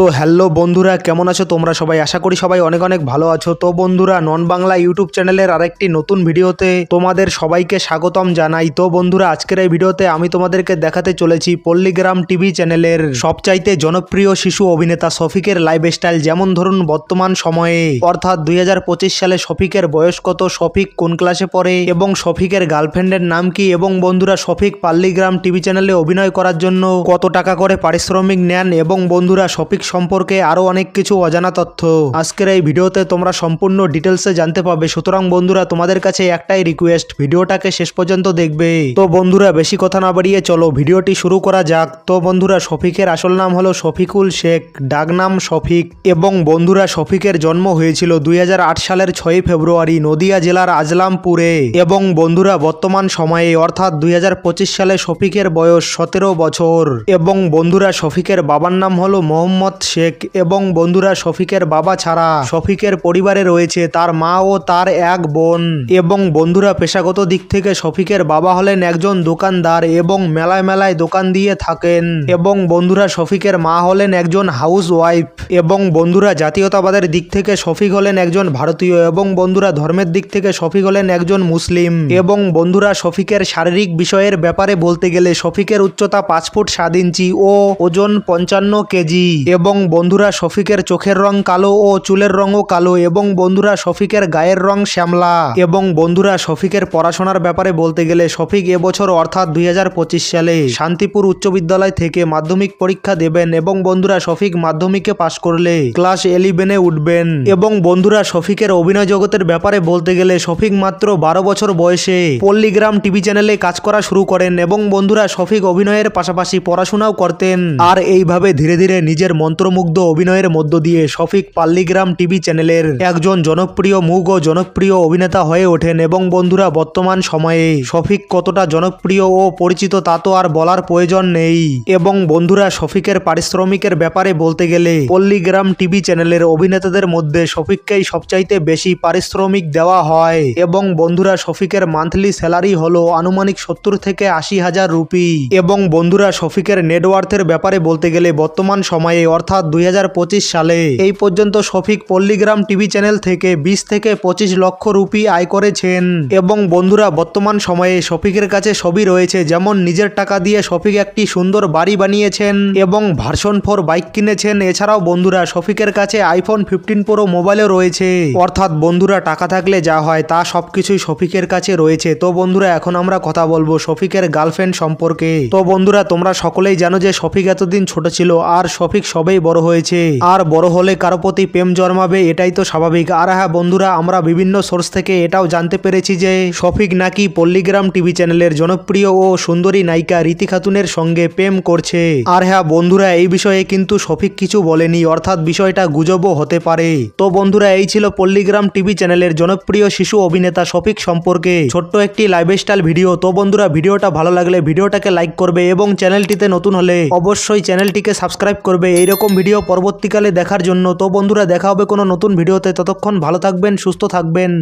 তো হ্যালো বন্ধুরা, কেমন আছো তোমরা সবাই? আশা করি সবাই অনেক অনেক ভালো আছো। তো বন্ধুরা, নন বাংলা ইউটিউব চ্যানেলের আরেকটি নতুন ভিডিওতে তোমাদের সবাইকে স্বাগতম জানাই। তো বন্ধুরা, আজকের এই ভিডিওতে আমি তোমাদেরকে দেখাতে চলেছি পল্লীগ্রাম টিভি চ্যানেলের সবচাইতে জনপ্রিয় শিশু অভিনেতা শফিকের লাইফস্টাইল। যেমন ধরুন, বর্তমান সময়ে অর্থাৎ 2025 সালে শফিকের বয়স কত, শফিক কোন ক্লাসে পড়ে এবং শফিকের গার্লফ্রেন্ডের নাম কি, এবং বন্ধুরা শফিক পল্লীগ্রাম টিভি চ্যানেলে অভিনয় করার জন্য কত টাকা করে পারিশ্রমিক নেন, এবং বন্ধুরা শফিক সম্পর্কে আরো অনেক কিছু অজানা তথ্য আজকের এই ভিডিওতে তোমরা সম্পূর্ণ ডিটেলসে জানতে পাবে। সুতরাং বন্ধুরা, তোমাদের কাছে একটাই রিকোয়েস্ট, ভিডিওটাকে শেষ পর্যন্ত দেখবে। তো বন্ধুরা, বেশি কথা না বাড়িয়ে চলো ভিডিওটি শুরু করা যাক। তো বন্ধুরা, শফিকের আসল নাম হলো শফিকুল শেখ, ডাকনাম শফিক, এবং বন্ধুরা শফিকের জন্ম হয়েছিল 2008 সালের 6 ফেব্রুয়ারি নদিয়া জেলার আজলামপুরে, এবং বন্ধুরা বর্তমান সময়ে অর্থাৎ 2025 সালে শফিকের বয়স 17 বছর, এবং বন্ধুরা শফিকের বাবার নাম হলো মোহাম্মদ শেখ, এবং বন্ধুরা শফিকের বাবা ছাড়া শফিকের পরিবারে রয়েছে তার মা ও তার এক বোন, এবং বন্ধুরা পেশাগত দিক থেকে শফিকের বাবা হলেন একজন দোকানদার এবং মেলায় মেলায় দোকান দিয়ে থাকেন, এবং বন্ধুরা শফিকের মা হলেন একজন হাউস ওয়াইফ, এবং বন্ধুরা জাতীয়তাবাদের দিক থেকে শফিক হলেন একজন ভারতীয়, এবং বন্ধুরা ধর্মের দিক থেকে শফিক হলেন একজন মুসলিম, এবং বন্ধুরা শফিকের শারীরিক বিষয়ের ব্যাপারে বলতে গেলে শফিকের উচ্চতা 5 ফুট 7 ইঞ্চি ও ওজন 55 কেজি, এবং বন্ধুরা শফিকের চোখের রং কালো ও চুলের রঙও কালো, এবং বন্ধুরা শফিকের গায়ের রং শ্যামলা, এবং বন্ধুরা শফিকের পড়াশোনার ব্যাপারে বলতে গেলে শফিক এবছর অর্থাৎ 2025 সালে শান্তিপুর উচ্চ বিদ্যালয় থেকে মাধ্যমিক পরীক্ষা দেবেন, এবং বন্ধুরা শফিক মাধ্যমিকে পাশ করলে ক্লাস 11-এ উঠবেন, এবং বন্ধুরা শফিকের অভিনয় জগতের ব্যাপারে বলতে গেলে শফিক মাত্র 12 বছর বয়সে পল্লীগ্রাম টিভি চ্যানেলে কাজ করা শুরু করেন, এবং বন্ধুরা শফিক অভিনয়ের পাশাপাশি পড়াশোনাও করতেন, আর এইভাবে ধীরে ধীরে নিজের মন্ত্রমুগ্ধ অভিনয়ের মধ্য দিয়ে শফিক পল্লীগ্রাম টিভি চ্যানেলের একজন জনপ্রিয় মুখ ও জনপ্রিয় অভিনেতা হয়ে ওঠেন, এবং বন্ধুরা বর্তমান সময়ে শফিক কতটা জনপ্রিয় ও পরিচিত তা তো আর বলার প্রয়োজন নেই, এবং বন্ধুরা শফিকের পারিশ্রমিকের ব্যাপারে বলতে গেলে পল্লীগ্রাম টিভি চ্যানেলের অভিনেতাদের মধ্যে শফিককেই সবচাইতে বেশি পারিশ্রমিক দেওয়া হয়, এবং বন্ধুরা শফিকের মান্থলি স্যালারি হলো আনুমানিক 70 থেকে 80 হাজার রুপি, এবং বন্ধুরা শফিকের নেটওয়ার্থের ব্যাপারে বলতে গেলে বর্তমান সময়ে অর্থাৎ 2025 সালে এই পর্যন্ত শফিক পল্লীগ্রাম টিভি চ্যানেল থেকে 20 থেকে 25 লক্ষ রুপি আয় করেছেন, এবং বন্ধুরা বর্তমান সময়ে শফিকের কাছে সবই রয়েছে। যেমন নিজের টাকা দিয়ে শফিক একটি সুন্দর বাড়ি বানিয়েছেন এবং ভার্সন 4 বাইক কিনেছেন। এছাড়াও বন্ধুরা শফিকের কাছে আইফোন 15 প্রো মোবাইলও রয়েছে। অর্থাৎ বন্ধুরা টাকা থাকলে যা হয় তা সবকিছুই শফিকের কাছে রয়েছে। তো বন্ধুরা, এখন আমরা কথা বলবো শফিকের গার্লফ্রেন্ড সম্পর্কে। তো বন্ধুরা, তোমরা সকলেই জানো যে শফিক এতদিন ছোট ছিল, আর শফিক সবেই বড় হয়েছে, আর বড় হলে কারো প্রতি প্রেম জন্মাবে, এটাই তো স্বাভাবিক। আর হ্যাঁ বন্ধুরা, আমরা বিভিন্ন সোর্স থেকে এটাও জানতে পেরেছি যে শফিক নাকি পল্লীগ্রাম টিভি চ্যানেলের জনপ্রিয় ও সুন্দরী নায়িকা রীতি খাতুনের সঙ্গে প্রেম করছে। আর হ্যাঁ বন্ধুরা, এই বিষয়ে কিন্তু শফিক কিছু বলেনি, অর্থাৎ বিষয়টা গুজবও হতে পারে। তো বন্ধুরা, এই ছিল পল্লীগ্রাম টিভি চ্যানেলের জনপ্রিয় শিশু অভিনেতা শফিক সম্পর্কে ছোট্ট একটি লাইফস্টাইল ভিডিও। তো বন্ধুরা, ভিডিওটা ভালো লাগলে ভিডিওটাকে লাইক করবে, এবং চ্যানেলটিতে নতুন হলে অবশ্যই চ্যানেলটিকে সাবস্ক্রাইব করবে এইরকম ভিডিও পরবর্তীকালে দেখার জন্য। তো বন্ধুরা, দেখা হবে কোনো নতুন ভিডিওতে। ততক্ষণ ভালো থাকবেন, সুস্থ থাকবেন।